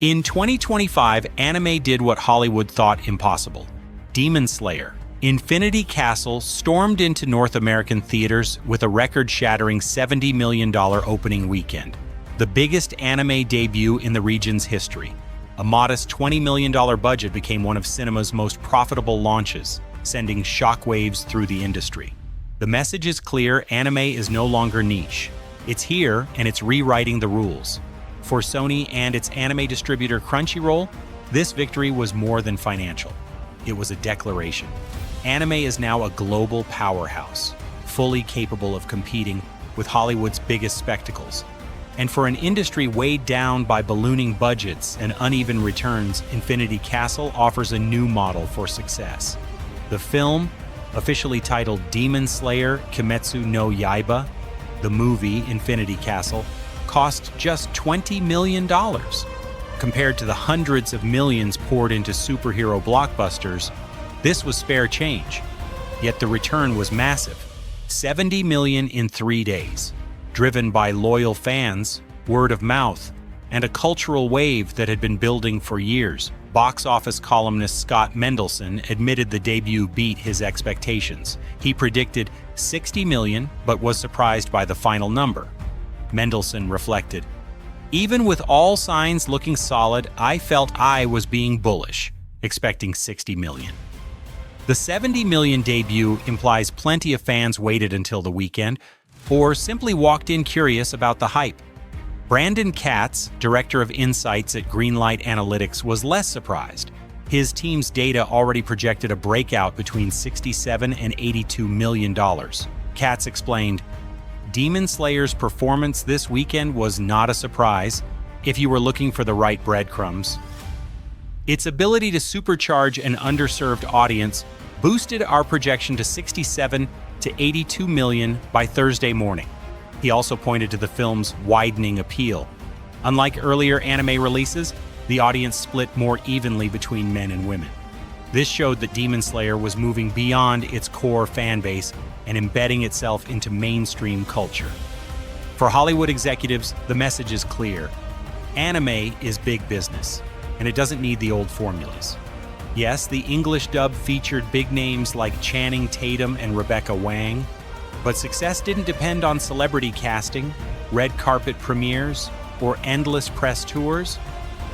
In 2025, anime did what Hollywood thought impossible. Demon Slayer, Infinity Castle stormed into North American theaters with a record-shattering $70 million opening weekend, the biggest anime debut in the region's history. A modest $20 million budget became one of cinema's most profitable launches, sending shockwaves through the industry. The message is clear: anime is no longer niche. It's here, and it's rewriting the rules. For Sony and its anime distributor Crunchyroll, this victory was more than financial. It was a declaration. Anime is now a global powerhouse, fully capable of competing with Hollywood's biggest spectacles. And for an industry weighed down by ballooning budgets and uneven returns, Infinity Castle offers a new model for success. The film, officially titled Demon Slayer Kimetsu no Yaiba, the movie Infinity Castle, cost just $20 million. Compared to the hundreds of millions poured into superhero blockbusters, this was spare change. Yet the return was massive: $70 million in 3 days, driven by loyal fans, word of mouth, and a cultural wave that had been building for years. Box office columnist Scott Mendelson admitted the debut beat his expectations. He predicted $60 million, but was surprised by the final number. Mendelson reflected, "Even with all signs looking solid, I felt I was being bullish, expecting $60 million. The $70 million debut implies plenty of fans waited until the weekend, or simply walked in curious about the hype. Brandon Katz, director of insights at Greenlight Analytics, was less surprised. His team's data already projected a breakout between $67 and $82 million. Katz explained, "Demon Slayer's performance this weekend was not a surprise if you were looking for the right breadcrumbs. Its ability to supercharge an underserved audience boosted our projection to $67 to $82 million by Thursday morning." He also pointed to the film's widening appeal. Unlike earlier anime releases, the audience split more evenly between men and women. This showed that Demon Slayer was moving beyond its core fan base and embedding itself into mainstream culture. For Hollywood executives, the message is clear: anime is big business, and it doesn't need the old formulas. Yes, the English dub featured big names like Channing Tatum and Rebecca Wang, but success didn't depend on celebrity casting, red carpet premieres, or endless press tours.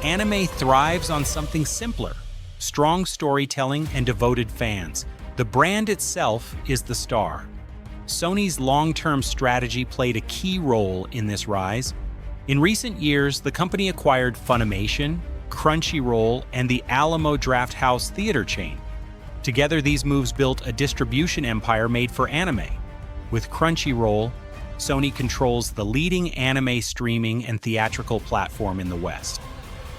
Anime thrives on something simpler: strong storytelling and devoted fans. The brand itself is the star. Sony's long-term strategy played a key role in this rise. In recent years, the company acquired Funimation, Crunchyroll, and the Alamo Drafthouse theater chain. Together, these moves built a distribution empire made for anime. With Crunchyroll, Sony controls the leading anime streaming and theatrical platform in the West.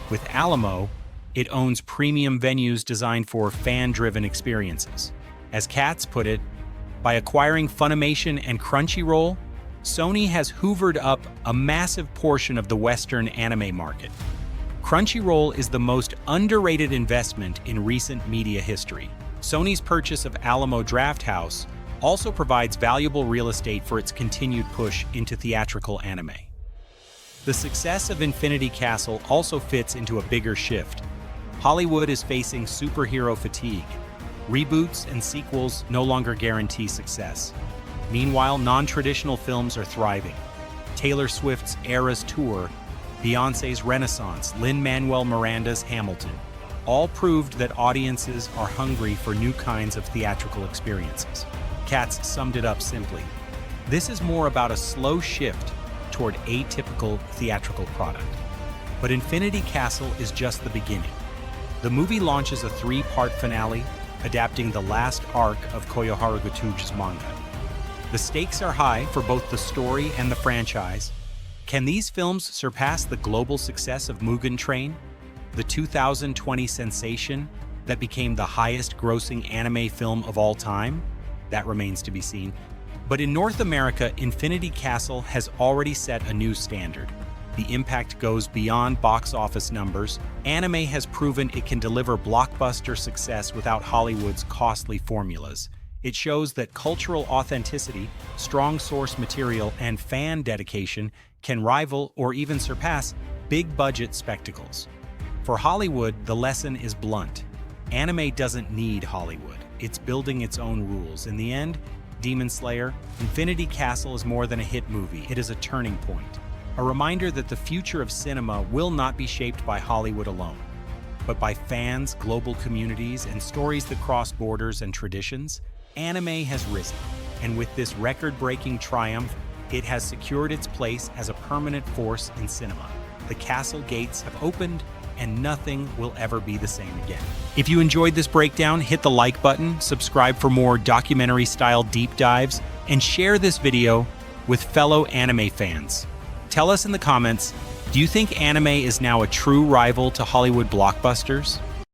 With Alamo, it owns premium venues designed for fan-driven experiences. As Katz put it, by acquiring Funimation and Crunchyroll, Sony has hoovered up a massive portion of the Western anime market. Crunchyroll is the most underrated investment in recent media history. Sony's purchase of Alamo Drafthouse also provides valuable real estate for its continued push into theatrical anime. The success of Infinity Castle also fits into a bigger shift. Hollywood is facing superhero fatigue. Reboots and sequels no longer guarantee success. Meanwhile, non-traditional films are thriving. Taylor Swift's Eras Tour, Beyoncé's Renaissance, Lin-Manuel Miranda's Hamilton, all proved that audiences are hungry for new kinds of theatrical experiences. Katz summed it up simply: this is more about a slow shift toward atypical theatrical product. But Infinity Castle is just the beginning. The movie launches a 3-part finale, adapting the last arc of Koyo Haruguchi's manga. The stakes are high for both the story and the franchise. Can these films surpass the global success of Mugen Train, the 2020 sensation that became the highest-grossing anime film of all time? That remains to be seen. But in North America, Infinity Castle has already set a new standard. The impact goes beyond box office numbers. Anime has proven it can deliver blockbuster success without Hollywood's costly formulas. It shows that cultural authenticity, strong source material, and fan dedication can rival or even surpass big-budget spectacles. For Hollywood, the lesson is blunt. Anime doesn't need Hollywood. It's building its own rules. In the end, Demon Slayer, Infinity Castle is more than a hit movie. It is a turning point. A reminder that the future of cinema will not be shaped by Hollywood alone, but by fans, global communities, and stories that cross borders and traditions. Anime has risen, and with this record-breaking triumph, it has secured its place as a permanent force in cinema. The castle gates have opened, and nothing will ever be the same again. If you enjoyed this breakdown, hit the like button, subscribe for more documentary-style deep dives, and share this video with fellow anime fans. Tell us in the comments, do you think anime is now a true rival to Hollywood blockbusters?